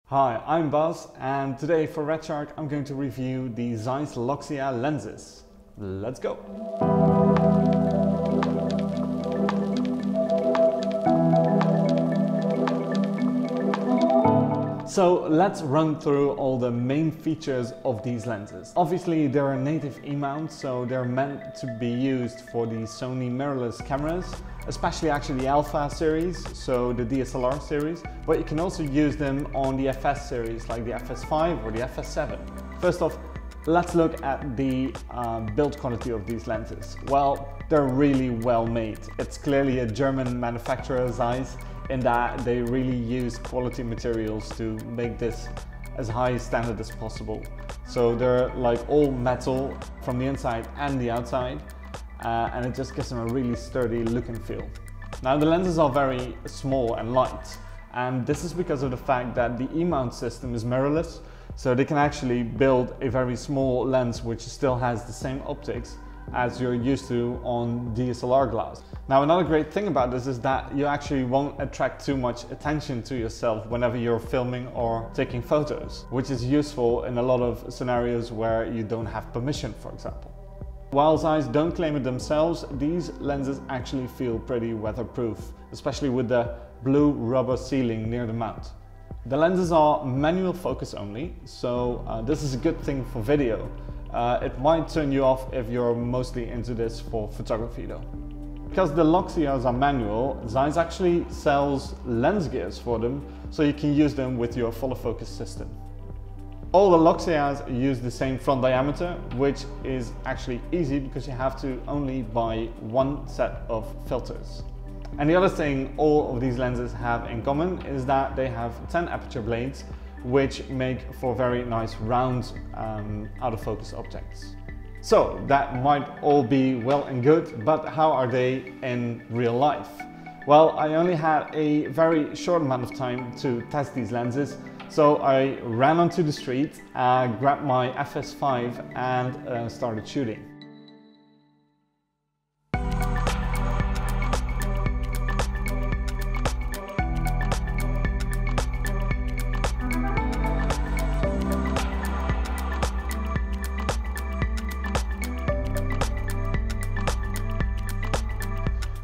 Hi, I'm Buzz, and today for RedShark I'm going to review the Zeiss Loxia lenses. Let's go! So let's run through all the main features of these lenses. Obviously they're a native E-mount, so they're meant to be used for the Sony mirrorless cameras, especially actually the Alpha series, so the DSLR series, but you can also use them on the FS series like the FS5 or the FS7. First off, let's look at the build quality of these lenses. Well, they're really well made. It's clearly a German manufacturer, Zeiss, in that they really use quality materials to make this as high standard as possible. So they're like all metal from the inside and the outside, and it just gives them a really sturdy look and feel. Now the lenses are very small and light, and this is because of the fact that the E-mount system is mirrorless, so they can actually build a very small lens which still has the same optics as you're used to on DSLR glass. Now another great thing about this is that you actually won't attract too much attention to yourself whenever you're filming or taking photos, which is useful in a lot of scenarios where you don't have permission, for example. While Zeiss don't claim it themselves, these lenses actually feel pretty weatherproof, especially with the blue rubber sealing near the mount. The lenses are manual focus only, so this is a good thing for video. It might turn you off if you're mostly into this for photography though. Because the Loxias are manual, Zeiss actually sells lens gears for them, so you can use them with your follow focus system. All the Loxias use the same front diameter, which is actually easy because you have to only buy one set of filters. And the other thing all of these lenses have in common is that they have 10 aperture blades, which make for very nice round out of focus objects. So that might all be well and good, but how are they in real life? Well, I only had a very short amount of time to test these lenses, so I ran onto the street, grabbed my FS5 and started shooting.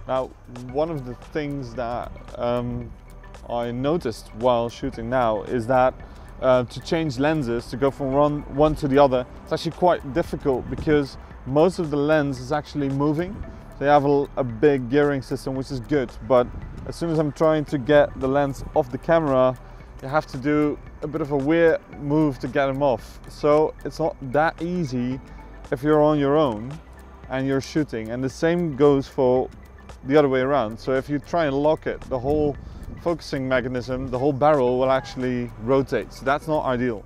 Now, one of the things that I noticed while shooting now is that to change lenses, to go from one to the other, it's actually quite difficult because most of the lens is actually moving. They have a big gearing system, which is good, but as soon as I'm trying to get the lens off the camera, you have to do a bit of a weird move to get them off. So it's not that easy if you're on your own and you're shooting, and the same goes for the other way around. So if you try and lock it, the whole focusing mechanism, the whole barrel will actually rotate. So that's not ideal.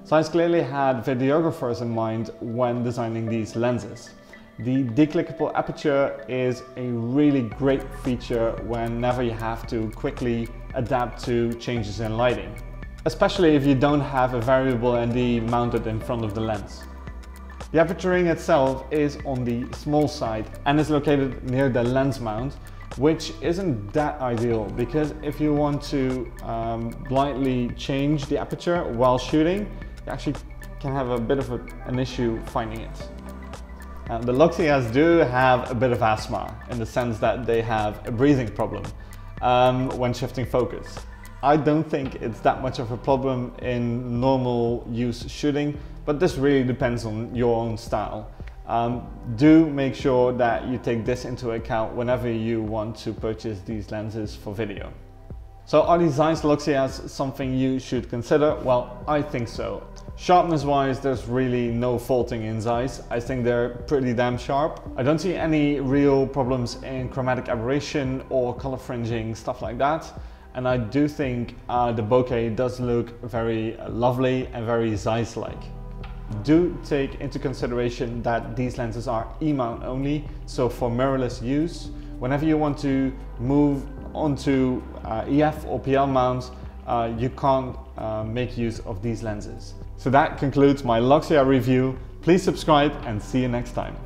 Zeiss clearly had videographers in mind when designing these lenses. The declickable aperture is a really great feature whenever you have to quickly adapt to changes in lighting, especially if you don't have a variable ND mounted in front of the lens. The aperturing itself is on the small side and is located near the lens mount, which isn't that ideal because if you want to blindly change the aperture while shooting, you actually can have a bit of an issue finding it. The Loxias do have a bit of asthma in the sense that they have a breathing problem when shifting focus. I don't think it's that much of a problem in normal use shooting, but this really depends on your own style. Do make sure that you take this into account whenever you want to purchase these lenses for video. So are these Zeiss Loxias something you should consider? Well, I think so. Sharpness wise, there's really no faulting in Zeiss. I think they're pretty damn sharp. I don't see any real problems in chromatic aberration or color fringing, stuff like that. And I do think the bokeh does look very lovely and very Zeiss-like. Do take into consideration that these lenses are E-mount only, so for mirrorless use, whenever you want to move onto EF or PL mounts, you can't make use of these lenses. So that concludes my Loxia review. Please subscribe and see you next time.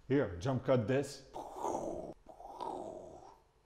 Here, jump cut this.